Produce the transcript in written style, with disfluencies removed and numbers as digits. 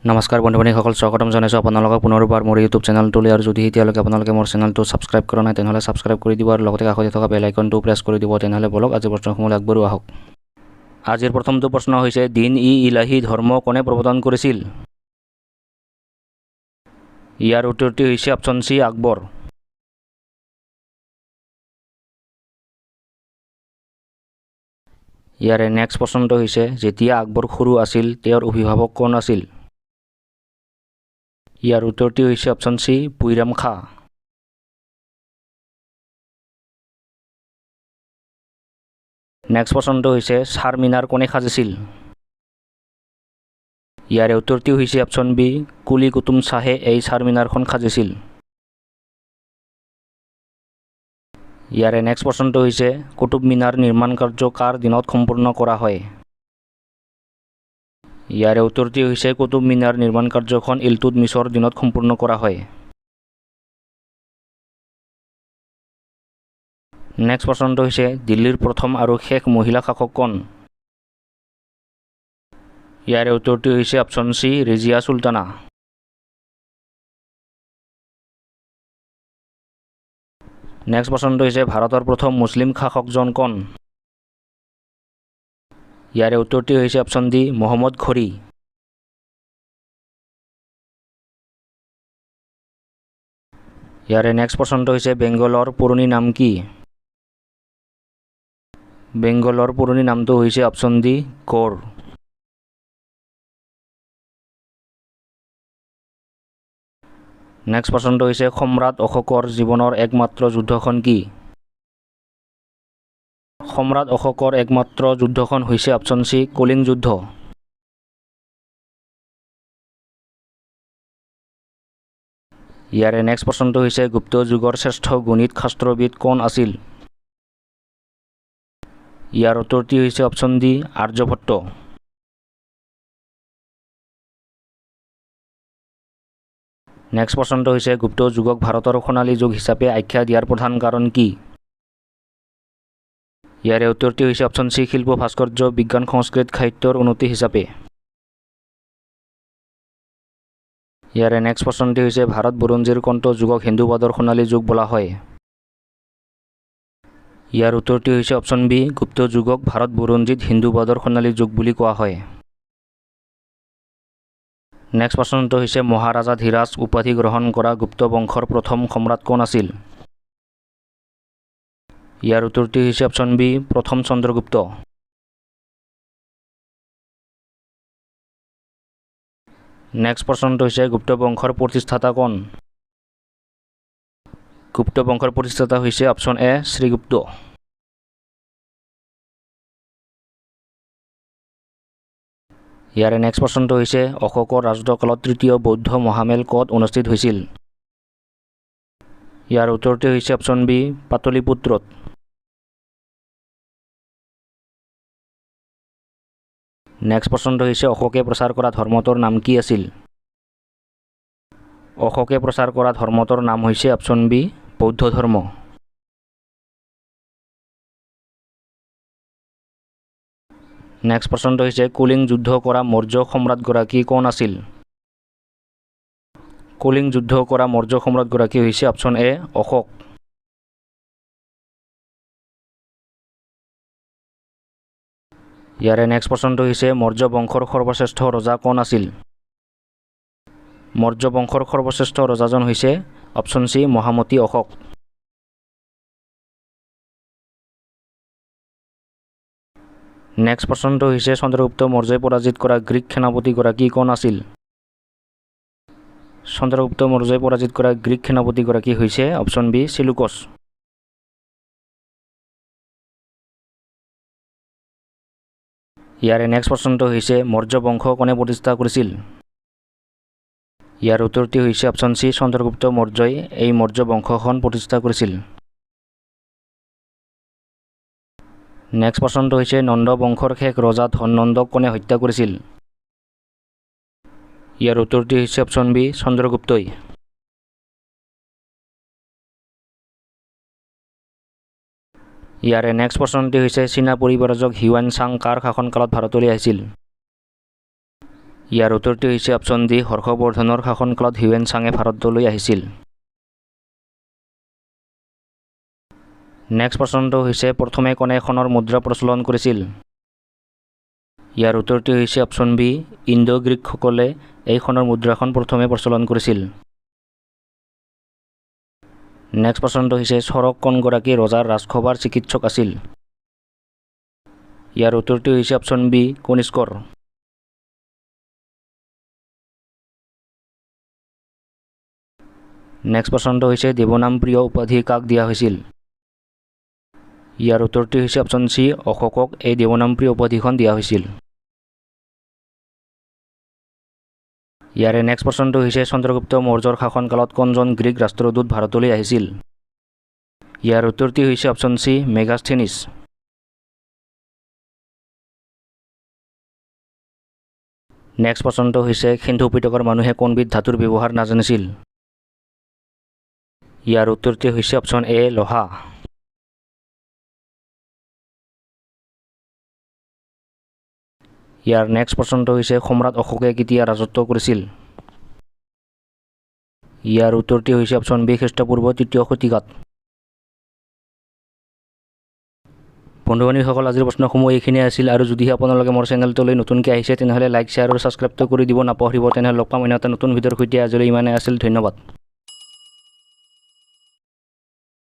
নমস্কাৰ বন্ধু-বান্ধৱীসকল, স্বাগতম জনাইছোঁ আপোনালোকক পুনৰবাৰ মোৰ ইউটিউব চেনেলটোলৈ। আৰু যদি এতিয়ালৈকে আপোনালোকে মোৰ চেনেলটো ছাবস্ক্ৰাইব কৰা নাই তেনেহ'লে ছাবস্ক্ৰাইব কৰি দিব আৰু লগতে কাষতে থকা বেল আইকনটো প্ৰেছ কৰি দিব। তেনেহ'লে বলক আজি প্ৰশ্নসমূহ আগবঢ়োৱা আহক। আজিৰ প্ৰথমটো প্ৰশ্ন হৈছে, দিন-ই-ইলাহী ধৰ্ম কোনে প্ৰৱৰ্তন কৰিছিল? ইয়াৰ উত্তৰটি হৈছে অপশ্যন চি, আকবৰ। ইয়াৰে নেক্সট প্ৰশ্নটো হৈছে, যেতিয়া আকবৰ সৰু আছিল তেওঁৰ অভিভাৱক কোন আছিল? ইয়াৰ উত্তৰটি হৈছে অপশ্যন চি, বুইৰাম খাঁ। নেক্সট প্ৰশ্নটো হৈছে, চাৰমিনাৰ কোনে সাজিছিল? ইয়াৰে উত্তৰটি হৈছে অপশ্যন বি, কুলি কুতুব শ্বাহে এই চাৰমিনাৰখন সাজিছিল। ইয়াৰে নেক্সট প্ৰশ্নটো হৈছে, কুতুব মিনাৰ নিৰ্মাণ কাৰ্য কাৰ দিনত সম্পূৰ্ণ কৰা হয়? ইয়াৰে উত্তৰটি হৈছে, কুতুব মিনাৰ নিৰ্মাণ কাৰ্যখন ইলতুৎমিছৰ দিনত সম্পূৰ্ণ কৰা হয়। নেক্সট প্ৰশ্নটো হৈছে, দিল্লীৰ প্ৰথম আৰু শেষ মহিলা শাসক কোন? ইয়াৰে উত্তৰটি হৈছে option C, Rezia Sultana. Next প্ৰশ্নটো হৈছে, ভাৰতৰ প্ৰথম মুছলিম শাসকজন কোন? ইয়াৰে উত্তৰটি হৈছে অপশ্যন ডি, মহম্মদ ঘৰী। ইয়াৰে নেক্সট প্ৰশ্নটো হৈছে, বেংগলৰ পুৰণি নাম কি? বেংগলৰ পুৰণি নামটো হৈছে অপশ্যন ডি, গৌড়। নেক্সট প্ৰশ্নটো হৈছে, সম্ৰাট অশোকৰ জীৱনৰ একমাত্ৰ যুদ্ধখন কি? সম্ৰাট অশোকৰ একমাত্ৰ যুদ্ধখন হৈছে অপশ্যন চি, কলিং যুদ্ধ। ইয়াৰে নেক্সট প্ৰশ্নটো হৈছে, গুপ্ত যুগৰ শ্ৰেষ্ঠ গণিত শাস্ত্ৰবিদ কোন আছিল? ইয়াৰ উত্তৰটি হৈছে অপশ্যন ডি, আৰ্যভট্ট। নেক্সট প্ৰশ্নটো হৈছে, গুপ্ত যুগক ভাৰতৰ সোণালী যুগ হিচাপে আখ্যা দিয়াৰ প্ৰধান কাৰণ কি? ইয়াৰে উত্তৰটি হৈছে অপশ্যন চি, শিল্প ভাস্কৰ্য, বিজ্ঞান, সংস্কৃত, সাহিত্যৰ উন্নতি হিচাপে। ইয়াৰে নেক্সট প্ৰশ্নটি হৈছে, ভাৰত বুৰঞ্জীৰ কোনটো যুগক হিন্দুবাদৰ সোণালী যুগ বোলা হয়? ইয়াৰ উত্তৰটি হৈছে অপশ্যন বি, গুপ্ত যুগক ভাৰত বুৰঞ্জীত হিন্দুবাদৰ সোণালী যুগ বুলি কোৱা হয়। নেক্সট প্ৰশ্নটো হৈছে, মহাৰাজাধিৰাজ উপাধি গ্ৰহণ কৰা গুপ্ত বংশৰ প্ৰথম সম্ৰাট কোন আছিল? ইয়াৰ উত্তৰটি হৈছে অপশ্যন বি, প্ৰথম চন্দ্ৰগুপ্ত। নেক্সট প্ৰশ্নটো হৈছে, গুপ্ত বংশৰ প্ৰতিষ্ঠাতা কোন? গুপ্ত বংশৰ প্ৰতিষ্ঠাতা হৈছে অপশ্যন এ, শ্ৰীগুপ্ত। ইয়াৰে নেক্সট প্ৰশ্নটো হৈছে, অশোকৰ ৰাজত্বকালত তৃতীয় বৌদ্ধ মহামেল ক'ত অনুষ্ঠিত হৈছিল? ইয়াৰ উত্তৰটি হৈছে অপশ্যন বি, পাটলিপুত্ৰত। নেক্সট প্ৰশ্নটো হৈছে, অশোকে প্ৰচাৰ কৰা ধৰ্মটোৰ নাম কি আছিল? অশোকে প্ৰচাৰ কৰা ধৰ্মটোৰ নাম হৈছে অপশ্যন বি, বৌদ্ধ ধৰ্ম। নেক্সট প্ৰশ্নটো হৈছে, কলিং যুদ্ধ কৰা মৌৰ্য সম্ৰাটগৰাকী কোন আছিল? কলিং যুদ্ধ কৰা মৌৰ্য সম্ৰাটগৰাকী হৈছে অপশ্যন এ, অশোক। ইয়াৰে নেক্সট প্ৰশ্নটো হৈছে, মৌৰ্য বংশৰ সৰ্বশ্ৰেষ্ঠ ৰজা কোন আছিল? মৌৰ্য বংশৰ সৰ্বশ্ৰেষ্ঠ ৰজাজন হৈছে অপশ্যন চি, মহামতি অশোক। নেক্সট প্ৰশ্নটো হৈছে, চন্দ্ৰগুপ্ত মৌৰ্যই পৰাজিত কৰা গ্ৰীক সেনাপতিগৰাকী কোন আছিল? চন্দ্ৰগুপ্ত মৌৰ্যই পৰাজিত কৰা গ্ৰীক সেনাপতিগৰাকী হৈছে অপশ্যন বি, চিলুকছ। ইয়াৰে নেক্সট প্ৰশ্নটো হৈছে, মৌৰ্য বংশ কোনে প্ৰতিষ্ঠা কৰিছিল? ইয়াৰ উত্তৰটি হৈছে অপশ্যন চি, চন্দ্ৰগুপ্ত মৌৰ্যই এই মৌৰ্য বংশখন প্ৰতিষ্ঠা কৰিছিল। নেক্সট প্ৰশ্নটো হৈছে, নন্দ বংশৰ শেষ ৰজা ধননন্দক কোনে হত্যা কৰিছিল? ইয়াৰ উত্তৰটি হৈছে অপশ্যন বি, চন্দ্ৰগুপ্তই। ইয়াৰে নেক্সট প্ৰশ্নটি হৈছে, চীনা পৰিব্ৰাজক হিউৱেন চাং কাৰ শাসনকালত ভাৰতলৈ আহিছিল? ইয়াৰ উত্তৰটি হৈছে অপশ্যন ডি হৰ্ষবৰ্ধনৰ শাসনকালত হিউৱেন চাঙে ভাৰতলৈ আহিছিল। নেক্সট প্ৰশ্নটো হৈছে প্ৰথমে কোনে সোণৰ মুদ্ৰা প্ৰচলন কৰিছিল? ইয়াৰ উত্তৰটি হৈছে অপশ্যন বি ইণ্ডো গ্ৰীকসকলে এই সোণৰ মুদ্ৰাখন প্ৰথমে প্ৰচলন কৰিছিল। নেক্সট প্ৰশ্নটো হৈছে চৰক কোনগৰাকী ৰজাৰ ৰাজসভাৰ চিকিৎসক আছিল? ইয়াৰ উত্তৰটি হৈছে অপশ্যন বি কনিষ্কৰ। নেক্সট প্ৰশ্নটো হৈছে দেৱনামপ্ৰিয় উপাধি কাক দিয়া হৈছিল? ইয়াৰ উত্তৰটি হৈছে অপশ্যন চি অশোকক এই দেৱনামপ্ৰিয় উপাধিখন দিয়া হৈছিল। ইয়াৰে নেক্সট প্ৰশ্নটো হৈছে চন্দ্ৰগুপ্ত মৌৰ্যৰ শাসনকালত কোনজন গ্ৰীক ৰাষ্ট্ৰদূত ভাৰতলৈ আহিছিল? ইয়াৰ উত্তৰটি হৈছে অপশ্যন চি মেগাস্থেনিছ। নেক্সট প্ৰশ্নটো হৈছে সিন্ধু উপত্যকাৰ মানুহে কোনবিধ ধাতুৰ ব্যৱহাৰ নাজানিছিল? ইয়াৰ উত্তৰটি হৈছে অপশ্যন এ লোহা। ইয়াৰ নেক্সট প্ৰশ্নটো হৈছে সম্ৰাট অশোকে কেতিয়া ৰাজত্ব কৰিছিল? ইয়াৰ উত্তৰটি হৈছে অপশ্যন বি খ্ৰীষ্টপূৰ্ব ৩য় শতিকাত। বন্ধু বান্ধৱীসকল আজিৰ প্ৰশ্নসমূহ এইখিনিয়ে আছিল আৰু যদিহে আপোনালোকে মোৰ চেনেলটোলৈ নতুনকৈ আহিছে তেনেহ'লে লাইক শ্বেয়াৰ আৰু ছাবস্ক্ৰাইবটো কৰি দিব নাপাহৰিব। তেনেহ'লে লগ পাম অন্য এটা নতুন ভিডিঅ'ৰ সৈতে। আজিলৈ ইমানেই আছিল। ধন্যবাদ।